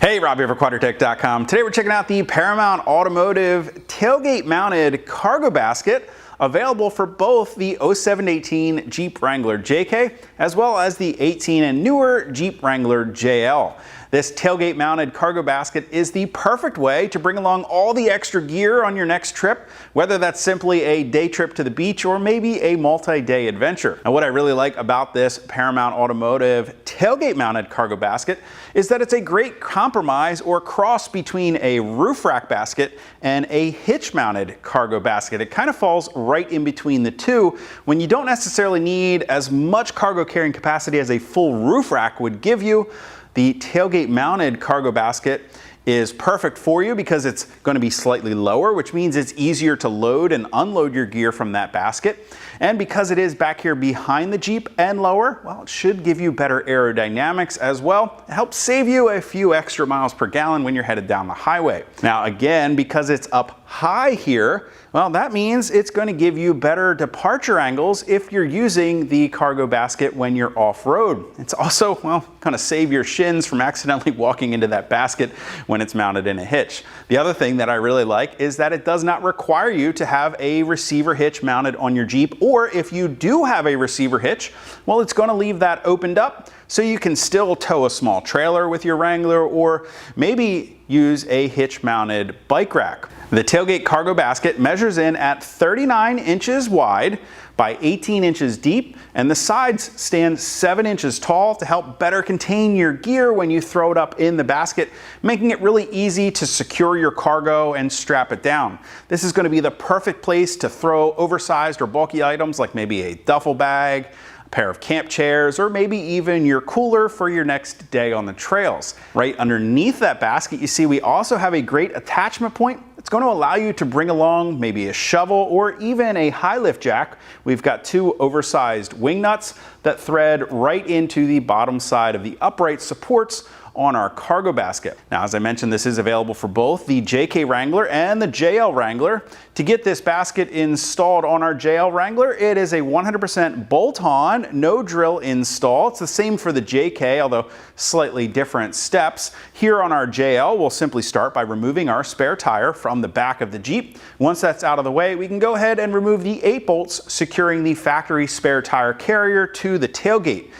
Hey, Rob here for QuadratechTech.com. Today we're checking out the Paramount Automotive tailgate mounted cargo basket, available for both the 07-18 Jeep Wrangler JK as well as the 18 and newer Jeep Wrangler JL. This tailgate mounted cargo basket is the perfect way to bring along all the extra gear on your next trip, whether that's simply a day trip to the beach or maybe a multi-day adventure. Now, what I really like about this Paramount Automotive tailgate mounted cargo basket is that it's a great compromise or cross between a roof rack basket and a hitch mounted cargo basket. It kind of falls right in between the two when you don't necessarily need as much cargo carrying capacity as a full roof rack would give you. The tailgate mounted cargo basket is perfect for you because it's going to be slightly lower, which means it's easier to load and unload your gear from that basket. And because it is back here behind the Jeep and lower, well, it should give you better aerodynamics as well. It helps save you a few extra miles per gallon when you're headed down the highway. Now again, because it's up high here, well, that means it's going to give you better departure angles if you're using the cargo basket when you're off-road. It's also, well, going to save your shins from accidentally walking into that basket when it's mounted in a hitch. The other thing that I really like is that it does not require you to have a receiver hitch mounted on your Jeep, or if you do have a receiver hitch, well, it's going to leave that opened up so you can still tow a small trailer with your Wrangler or maybe use a hitch mounted bike rack. The tailgate cargo basket measures in at 39 inches wide by 18 inches deep, and the sides stand 7 inches tall to help better contain your gear when you throw it up in the basket, making it really easy to secure your cargo and strap it down. This is going to be the perfect place to throw oversized or bulky items like maybe a duffel bag, a pair of camp chairs, or maybe even your cooler for your next day on the trails. Right underneath that basket, you see we also have a great attachment point. It's going to allow you to bring along maybe a shovel or even a high lift jack. We've got two oversized wing nuts that thread right into the bottom side of the upright supports on our cargo basket. Now, as I mentioned, this is available for both the JK Wrangler and the JL Wrangler. To get this basket installed on our JL Wrangler, it is a 100% bolt-on, no drill install. It's the same for the JK, although slightly different steps. Here on our JL, we'll simply start by removing our spare tire from the back of the Jeep. Once that's out of the way, we can go ahead and remove the 8 bolts securing the factory spare tire carrier to the tailgate.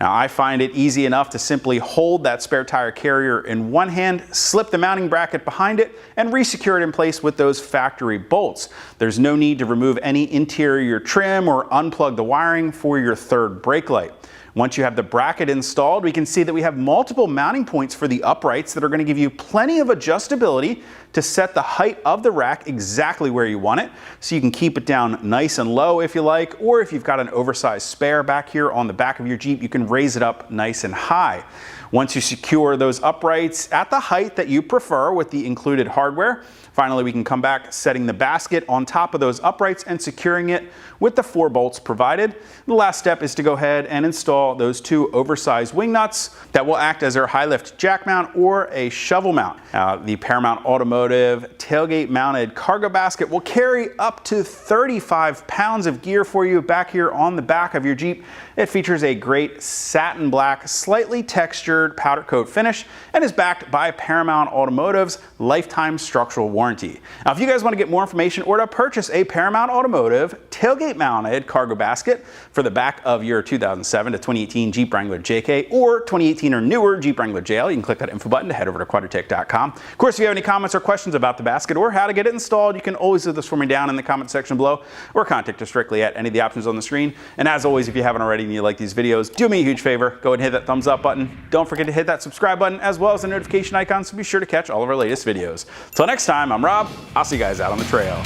Now, I find it easy enough to simply hold that spare tire carrier in one hand, slip the mounting bracket behind it, and re-secure it in place with those factory bolts. There's no need to remove any interior trim or unplug the wiring for your third brake light. Once you have the bracket installed, we can see that we have multiple mounting points for the uprights that are going to give you plenty of adjustability to set the height of the rack exactly where you want it, so you can keep it down nice and low if you like, or if you've got an oversized spare back here on the back of your Jeep, you can raise it up nice and high. Once you secure those uprights at the height that you prefer with the included hardware, finally we can come back setting the basket on top of those uprights and securing it with the 4 bolts provided. The last step is to go ahead and install those 2 oversized wing nuts that will act as our high lift jack mount or a shovel mount. The Paramount Automotive tailgate mounted cargo basket will carry up to 35 pounds of gear for you back here on the back of your Jeep. It features a great satin black, slightly textured powder coat finish and is backed by Paramount Automotive's lifetime structural warranty. Now, if you guys want to get more information or to purchase a Paramount Automotive tailgate mounted cargo basket for the back of your 2007 to 2018 Jeep Wrangler JK or 2018 or newer Jeep Wrangler JL, you can click that info button to head over to QuadratechTech.com. Of course, if you have any comments or questions about the basket or how to get it installed, you can always leave this for me down in the comment section below or contact us directly at any of the options on the screen. And as always, if you haven't already and you like these videos, do me a huge favor, go ahead and hit that thumbs up button. Don't forget to hit that subscribe button as well as the notification icon so be sure to catch all of our latest videos. Till next time, I'm Rob. I'll see you guys out on the trail.